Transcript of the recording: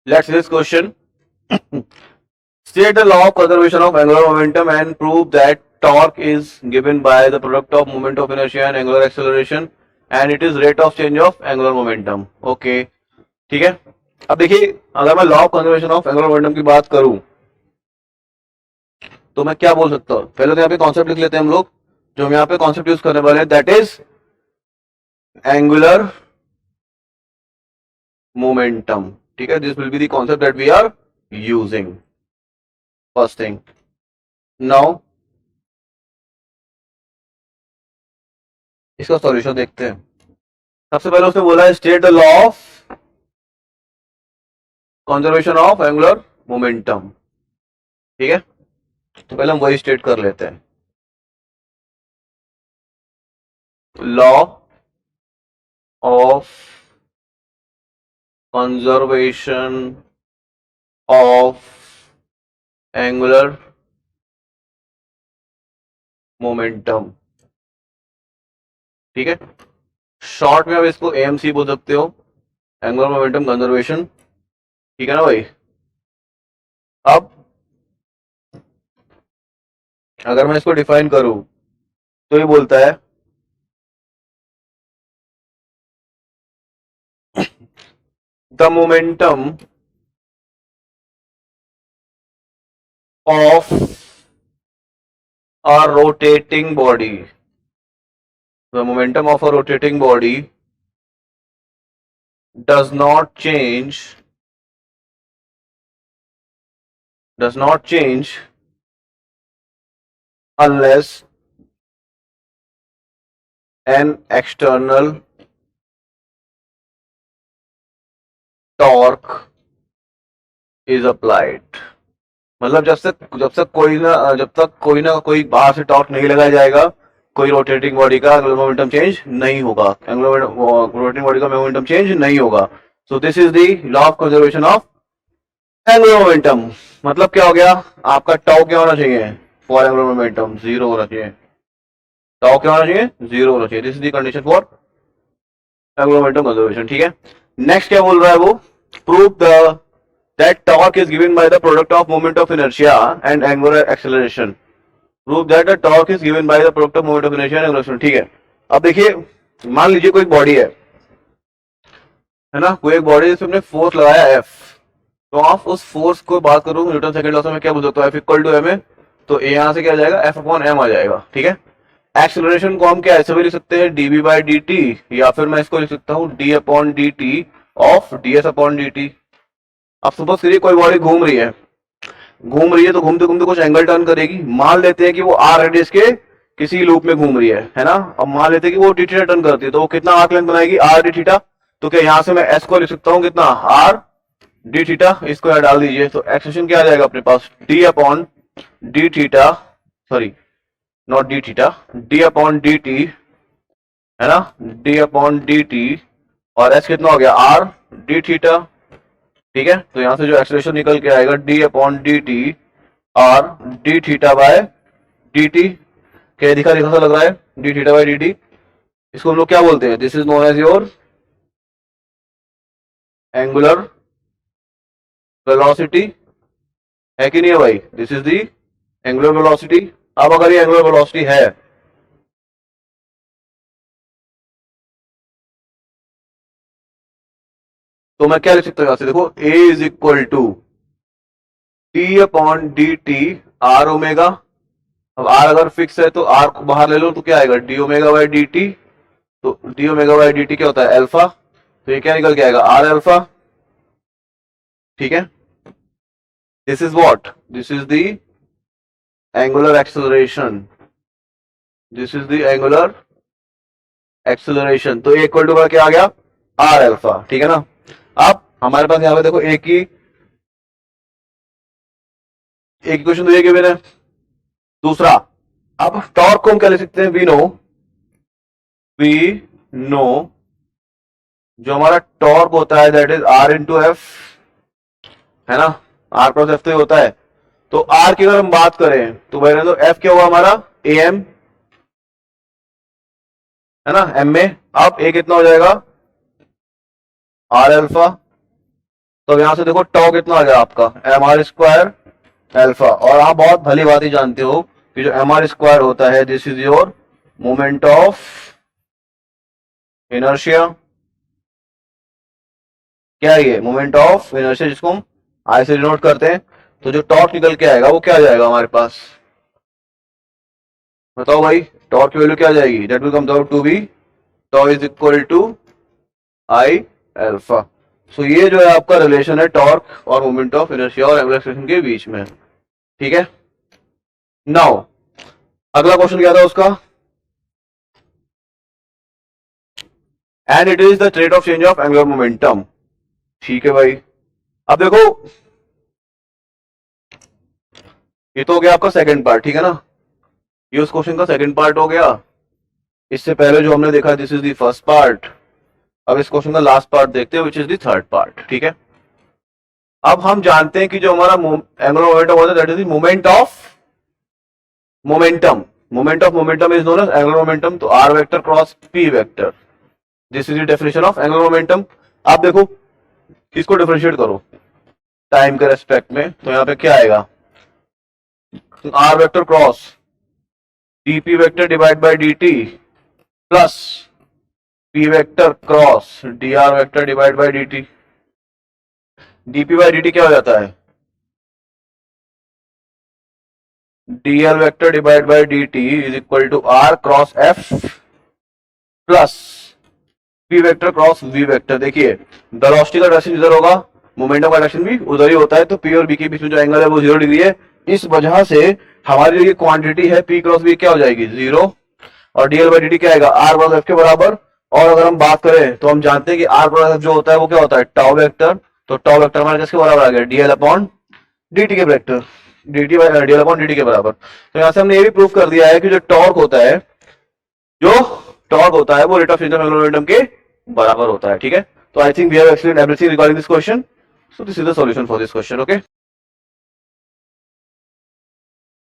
Let's see this question. State the law of conservation of angular momentum and prove that torque is given by the product of moment of inertia and angular acceleration and it is rate of change of angular momentum. Okay, ठीक है. अब देखिए, अगर मैं law of conservation of angular momentum की बात करूं तो मैं क्या बोल सकता हूं. पहले तो यहाँ पे कॉन्सेप्ट लिख लेते हैं हम लोग. जो हम यहाँ पे कॉन्सेप्ट यूज करने वाले हैं दैट इज एंगुलर मोमेंटम. ठीक है, this will be the concept that we are using. First thing. Now इसका सॉल्यूशन देखते हैं. सबसे पहले उसने बोला है state the law of conservation of angular momentum. ठीक है, तो पहले हम वही स्टेट कर लेते हैं. Law of conservation of angular momentum. ठीक है, शॉर्ट में आप इसको एएमसी बोल सकते हो, एंगुलर मोमेंटम कंजर्वेशन. ठीक है ना भाई. अब अगर मैं इसको डिफाइन करूं तो ये बोलता है the momentum of a rotating body. The momentum of a rotating body does not change unless an external torque is applied. मतलब जब तक कोई बाहर से टॉर्क नहीं लगाया जाएगा, कोई रोटेटिंग बॉडी का मोमेंटम चेंज नहीं होगा. रोटेटिंग बॉडी का मोमेंटम चेंज नहीं होगा. सो this is the law of conservation of angular momentum. मतलब क्या हो गया, आपका टाउ क्या होना चाहिए फॉर एंगुलर मोमेंटम? जीरो होना चाहिए. टाउ क्या होना चाहिए? जीरो होना चाहिए. This is the condition for angular momentum conservation. ठीक है, नेक्स्ट क्या बोल रहा है वो, prove the that torque is given by the product of moment of inertia and angular acceleration. Prove that the torque is given by the product of moment of inertia and angular acceleration. ठीक है, अब देखिए, मान लीजिए कोई body है ना, कोई एक बॉडी जिसमें हमने फोर्स लगाया F. तो आप उस फोर्स को बात करूं न्यूटन सेकंड लॉ में क्या बोल सकते हो, F equal to M A. तो यहां से क्या आ जाएगा, F अपॉन एम आ जाएगा. ठीक है, एक्सेलरेशन को हम क्या ऐसे भी लिख सकते हैं dB बाई dt, या फिर मैं इसको लिख सकता हूं d upon dt of ds upon dt. अब सपोज करिए कोई बॉडी घूम रही है तो घूमते घूमते कुछ एंगल टर्न करेगी. मान लेते हैं कि वो आर रेडियस के किसी लूप में घूम रही है ना. अब मान लेते हैं कि वो डी थीटा टर्न करती है, तो वो कितना आर्क लेंथ बनाएगी, आर डी थीटा. तो क्या यहां से मैं एस को लिख सकता हूं कितना, आर डी थीटा. इसको यहां डाल दीजिए तो एक्सप्रेशन क्या आ जाएगा अपने पास, D upon D theta, sorry not D theta, D upon D T है ना, डी अपॉन डी टी. और एस कितना हो गया, आर डी थीटा. ठीक है, तो यहां से जो एक्सेलरेशन निकल के आएगा डी अपॉन डी टी और d theta by d T. क्या दिखा सा लग रहा है, d theta by d t. इसको हम लोग क्या बोलते हैं, this is known as your angular velocity. है कि नहीं है भाई, this is the angular velocity. अब अगर ये एंगुलर वेलोसिटी है तो मैं क्या लिख सकता हूं यहां से, देखो A is equal to t upon D t r omega. अब आर अगर फिक्स है तो आर को बाहर ले लो तो क्या आएगा, D omega by D T. तो D omega by D T क्या होता है, अल्फा. तो ये क्या निकल के आएगा, आर अल्फा. ठीक है, this is what, this is the angular acceleration. This is the angular acceleration. तो इक्वल टू क्या आ गया, आर अल्फा. ठीक है ना. अब हमारे पास यहाँ पे देखो एक इक्वेशन तो ये गिवन है. दूसरा, अब टॉर्क को हम क्या लिख सकते हैं, वी नो जो हमारा टॉर्क होता है that is r into f, है ना, आर प्लस एफ तो ही होता है. तो आर की अगर हम बात करें तो भाई तो एफ क्या होगा हमारा, ए एम है ना, एम में. अब ए कितना हो जाएगा, आर अल्फा तो यहाँ से देखो टॉ कितना आ गया आपका mr² अल्फा, और आप बहुत भली बात ही जानते हो कि जो mr² होता है this is your moment of inertia. क्या है ये? मोमेंट ऑफ इनर्शिया, जिसको हम आई से डिनोट करते हैं। तो जो टॉर्क निकल के आएगा वो क्या आ जाएगा हमारे पास? बताओ भाई, टॉर्क की वैल्यू क्या आ जाएगी? That will come out to be tau is equal to I alpha. So ये जो है आपका रिलेशन है टॉर्क और मोमेंट ऑफ इनर्शिया और एंगुलर एक्सेलरेशन के बीच में। ठीक है, नाउ अगला क्वेश्चन क्या था उसका? And it is the rate of change of angular momentum. ठीक है भाई, अब देखो ये तो हो गया आपका सेकंड पार्ट, ठीक है ना? ये उस क्वेश्चन का सेकंड पार्ट हो गया। इससे पहले जो हमने देखा this is the first part. अब इस क्वेश्चन का लास्ट पार्ट देखते हैं which is the third part. ठीक है, अब हम जानते हैं कि जो हमारा एंगुलर मोमेंटम होता है that is the moment of momentum. Moment of momentum is known as angular momentum. तो R vector cross P vector, this is the definition of angular momentum. आप देखो इसको डिफरेंशिएट करो टाइम के रेस्पेक्ट में, तो यहाँ पे क्या आएगा? R vector cross dp vector divide by dt plus p vector cross dr vector divide by dt। dp by dt क्या हो जाता है? dl vector divide by dt is equal to r cross f plus p vector cross v vector. देखिए velocity का direction इधर होगा, momentum का direction भी उधर ही होता है, तो p और b के बीच में जो एंगल है वो 0 डिग्री है। इस वजह से हमारी जो ये क्वांटिटी है p क्रॉस v क्या हो जाएगी? 0। और dl बाई dt क्या आएगा? r क्रॉस f के बराबर। और अगर हम बात करें तो हम जानते हैं कि r क्रॉस f जो होता है वो क्या होता है? Tau vector. तो टाउ वेक्टर हमारे किसके बराबर आ गया? dl अपॉन dt के vector, dt by dl upon dt के बराबर। तो यहाँ से हमने ये भी प्रूव कर दिया है कि जो टॉर्क होता है वो rate of change of angular momentum के बराबर होता है। ठीक है, तो I think we have explained everything regarding this question. So this is the solution for this question. Okay.